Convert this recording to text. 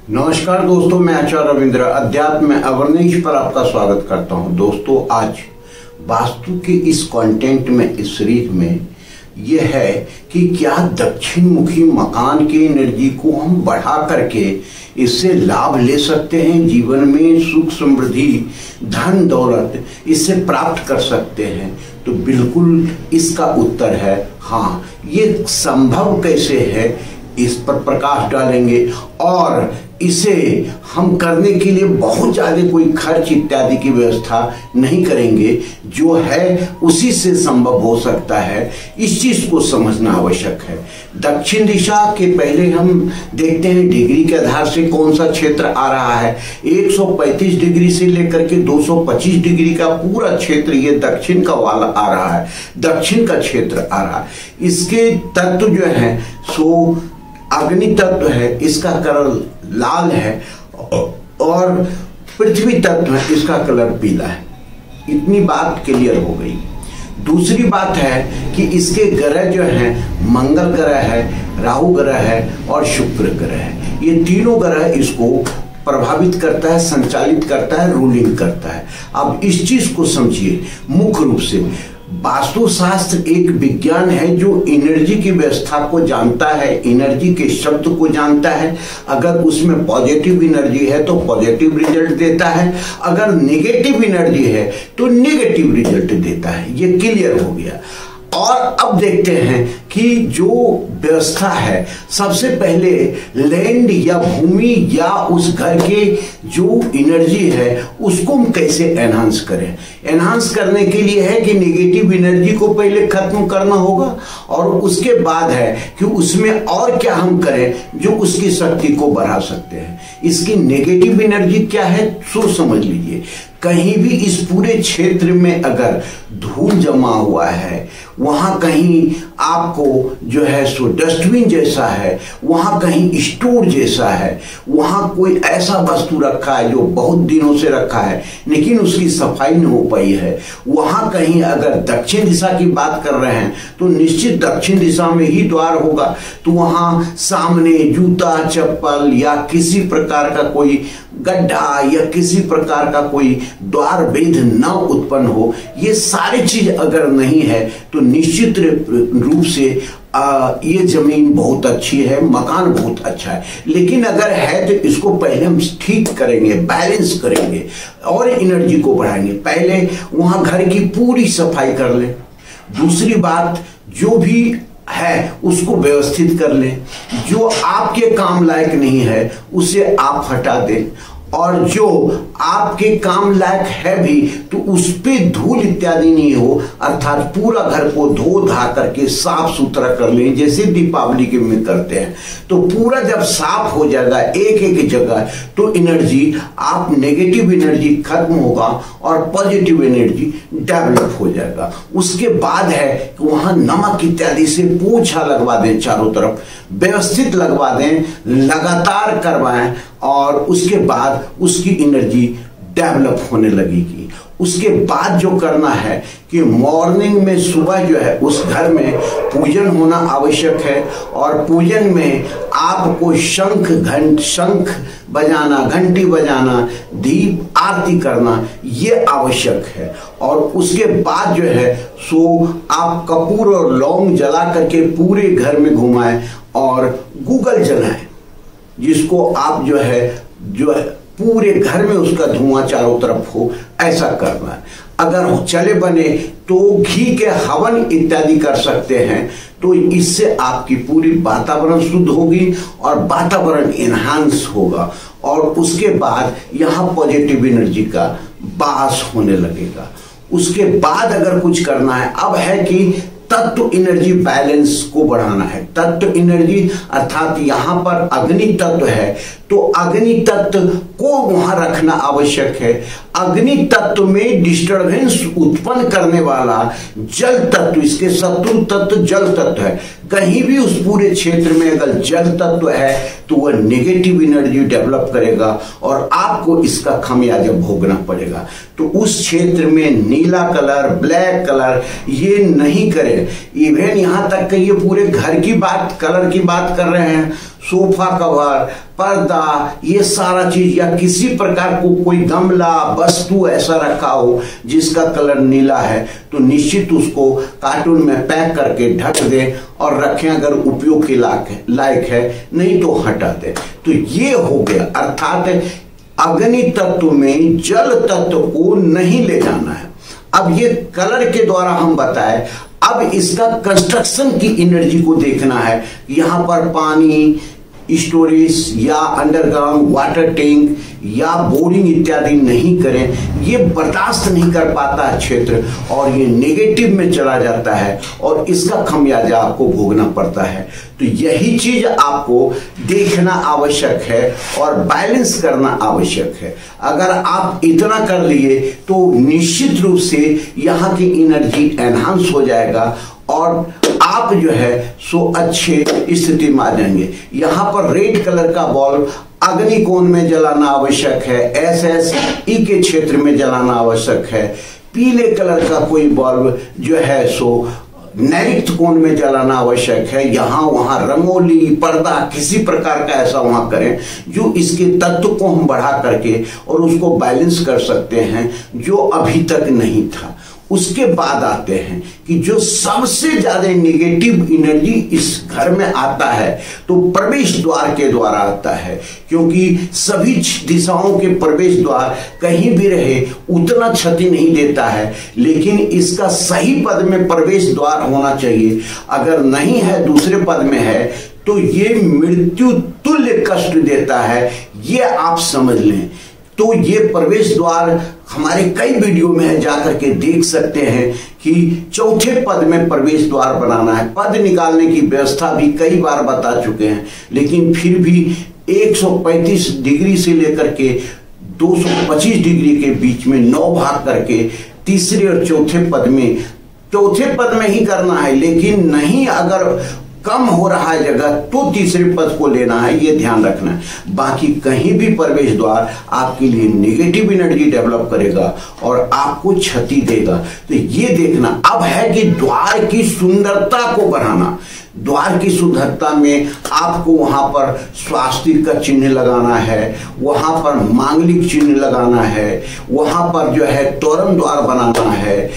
नमस्कार दोस्तों, मैं आचार्य रविंद्र अध्यात्म में अवर्नेश पर आपका स्वागत करता हूं। दोस्तों, आज वास्तु के इस कंटेंट में, इस सीरीज में यह है कि क्या दक्षिण मुखी मकान की एनर्जी को हम बढ़ा करके इससे लाभ ले सकते हैं, जीवन में सुख समृद्धि धन दौलत इससे प्राप्त कर सकते हैं। तो बिल्कुल इसका उत्तर है हाँ। ये संभव कैसे है, इस पर प्रकाश डालेंगे और इसे हम करने के लिए बहुत ज्यादा कोई खर्च इत्यादि की व्यवस्था नहीं करेंगे, जो है उसी से संभव हो सकता है। इस चीज को समझना आवश्यक है। दक्षिण दिशा के पहले हम देखते हैं डिग्री के आधार से कौन सा क्षेत्र आ रहा है। 135 डिग्री से लेकर के 225 डिग्री का पूरा क्षेत्र ये दक्षिण का वाला आ रहा है, दक्षिण का क्षेत्र आ रहा है। इसके तत्व जो है सो अग्नि तत्व है, इसका कलर लाल है, और पृथ्वी तत्व है, इसका कलर पीला है। इतनी बात क्लियर हो गई। दूसरी बात है कि इसके ग्रह जो हैं मंगल ग्रह है, राहु ग्रह है और शुक्र ग्रह है। ये तीनों ग्रह इसको प्रभावित करता है, संचालित करता है, रूलिंग करता है। अब इस चीज को समझिए। मुख्य रूप से वास्तुशास्त्र एक विज्ञान है जो एनर्जी की व्यवस्था को जानता है, एनर्जी के शब्द को जानता है। अगर उसमें पॉजिटिव एनर्जी है तो पॉजिटिव रिजल्ट देता है, अगर नेगेटिव एनर्जी है तो नेगेटिव रिजल्ट देता है। ये क्लियर हो गया। और अब देखते हैं कि जो व्यवस्था है, सबसे पहले लैंड या भूमि या उस घर के जो एनर्जी है उसको हम कैसे एनहांस करें। एनहांस करने के लिए है कि नेगेटिव एनर्जी को पहले खत्म करना होगा, और उसके बाद है कि उसमें और क्या हम करें जो उसकी शक्ति को बढ़ा सकते हैं। इसकी नेगेटिव एनर्जी क्या है सो समझ लीजिए। कहीं भी इस पूरे क्षेत्र में अगर धूल जमा हुआ है, वहां कहीं आपको जो है सो डस्टबिन जैसा है, वहां कहीं स्टोर जैसा है, वहां कोई ऐसा वस्तु रखा है जो बहुत दिनों से रखा है लेकिन उसकी सफाई नहीं हो पाई है, वहां कहीं अगर दक्षिण दिशा की बात कर रहे हैं तो निश्चित दक्षिण दिशा में ही द्वार होगा। तो वहां सामने जूता चप्पल या किसी प्रकार का कोई गड्ढा या किसी प्रकार का कोई द्वार भेद न उत्पन्न हो, ये सारी चीज अगर नहीं है तो निश्चित रूप से ये जमीन बहुत अच्छी है, मकान बहुत अच्छा है। लेकिन अगर है तो इसको पहले हम ठीक करेंगे, बैलेंस करेंगे और एनर्जी को बढ़ाएंगे। पहले वहां घर की पूरी सफाई कर लें। दूसरी बात, जो भी है उसको व्यवस्थित कर लें। जो आपके काम लायक नहीं है उसे आप हटा दें, और जो आपके काम लायक है भी तो उस पे धूल इत्यादि नहीं हो, अर्थात पूरा घर को धो धा करके साफ सुथरा कर लें, जैसे दीपावली के में करते हैं। तो पूरा जब साफ हो जाएगा एक एक जगह, तो एनर्जी आप नेगेटिव एनर्जी खत्म होगा और पॉजिटिव एनर्जी डेवलप हो जाएगा। उसके बाद है कि वहां नमक इत्यादि से पोछा लगवा दें, चारों तरफ व्यवस्थित लगवा दें, लगातार करवाएं, और उसके बाद उसकी एनर्जी डेवलप होने लगेगी। उसके बाद जो करना है कि मॉर्निंग में सुबह जो है उस घर में पूजन होना आवश्यक है, और पूजन में आपको शंख बजाना, घंटी बजाना, दीप आरती करना ये आवश्यक है। और उसके बाद जो है सो आप कपूर और लौंग जला करके पूरे घर में घुमाएं और गूगल जलाएं, जिसको आप जो है पूरे घर में उसका धुआं चारों तरफ हो, ऐसा करना है। अगर चले बने तो घी के हवन इत्यादि कर सकते हैं, तो इससे आपकी पूरी वातावरण शुद्ध होगी और वातावरण एनहांस होगा, और उसके बाद यहाँ पॉजिटिव एनर्जी का वास होने लगेगा। उसके बाद अगर कुछ करना है, अब है कि तत्व एनर्जी बैलेंस को बढ़ाना है। तत्व एनर्जी अर्थात यहां पर अग्नि तत्व है तो अग्नि तत्व को वहां रखना आवश्यक है। अग्नि तत्व में डिस्टरबेंस उत्पन्न करने वाला जल तत्व, इसके शत्रु तत्व जल तत्व है। कहीं भी उस पूरे क्षेत्र में अगर जल तत्व है तो वह नेगेटिव एनर्जी डेवलप करेगा और आपको इसका खमियाजा भोगना पड़ेगा। तो उस क्षेत्र में नीला कलर, ब्लैक कलर ये नहीं करें। इवन यहां तक कि ये पूरे घर की बात, कलर की बात कर रहे हैं, सोफा कवर, पर्दा, ये सारा चीज, या किसी प्रकार को कोई गमला वस्तु ऐसा रखा हो जिसका कलर नीला है, तो निश्चित उसको कार्टून में पैक करके ढक दे और रखें अगर उपयोग के लायक है, नहीं तो हटा दे। तो ये हो गया, अर्थात अग्नि तत्व में जल तत्व को नहीं ले जाना है। अब ये कलर के द्वारा हम बताए, अब इसका कंस्ट्रक्शन की एनर्जी को देखना है। यहां पर पानी स्टोरेज या अंडरग्राउंड वाटर टैंक या बोरिंग इत्यादि नहीं करें, ये बर्दाश्त नहीं कर पाता है क्षेत्र और ये नेगेटिव में चला जाता है और इसका खमियाजा आपको भोगना पड़ता है। तो यही चीज आपको देखना आवश्यक है और बैलेंस करना आवश्यक है। अगर आप इतना कर लिए तो निश्चित रूप से यहाँ की एनर्जी एनहांस हो जाएगा और आप जो है सो अच्छे स्थिति में आ जाएंगे। यहाँ पर रेड कलर का बल्ब अग्नि कोण में जलाना आवश्यक है, SSE के क्षेत्र में जलाना आवश्यक है। पीले कलर का कोई बल्ब जो है सो नैऋत्य कोण में जलाना आवश्यक है। यहाँ वहां रंगोली, पर्दा, किसी प्रकार का ऐसा वहां करें जो इसके तत्व को हम बढ़ा करके और उसको बैलेंस कर सकते हैं, जो अभी तक नहीं था। उसके बाद आते हैं कि जो सबसे ज्यादा नेगेटिव एनर्जी इस घर में आता है तो प्रवेश द्वार के द्वारा आता है, क्योंकि सभी दिशाओं के प्रवेश द्वार कहीं भी रहे उतना क्षति नहीं देता है, लेकिन इसका सही पद में प्रवेश द्वार होना चाहिए। अगर नहीं है, दूसरे पद में है, तो ये मृत्यु तुल्य कष्ट देता है, ये आप समझ लें। तो ये प्रवेश द्वार हमारे कई वीडियो में है, जाकर के देख सकते हैं कि चौथे पद में प्रवेश द्वार बनाना है। पद निकालने की व्यवस्था भी कई बार बता चुके हैं, लेकिन फिर भी 135 डिग्री से लेकर के 225 डिग्री के बीच में 9 भाग करके तीसरे और चौथे पद में ही करना है। लेकिन नहीं, अगर कम हो रहा है जगह तो तीसरे पद को लेना है, ये ध्यान रखना है। बाकी कहीं भी प्रवेश द्वार आपके लिए नेगेटिव एनर्जी डेवलप करेगा और आपको क्षति देगा। तो ये देखना अब है कि द्वार की सुंदरता को बढ़ाना। द्वार की सुंदरता में आपको वहां पर स्वास्तिक का चिन्ह लगाना है, वहां पर मांगलिक चिन्ह लगाना है, वहां पर जो है तोरण द्वार बनाना है।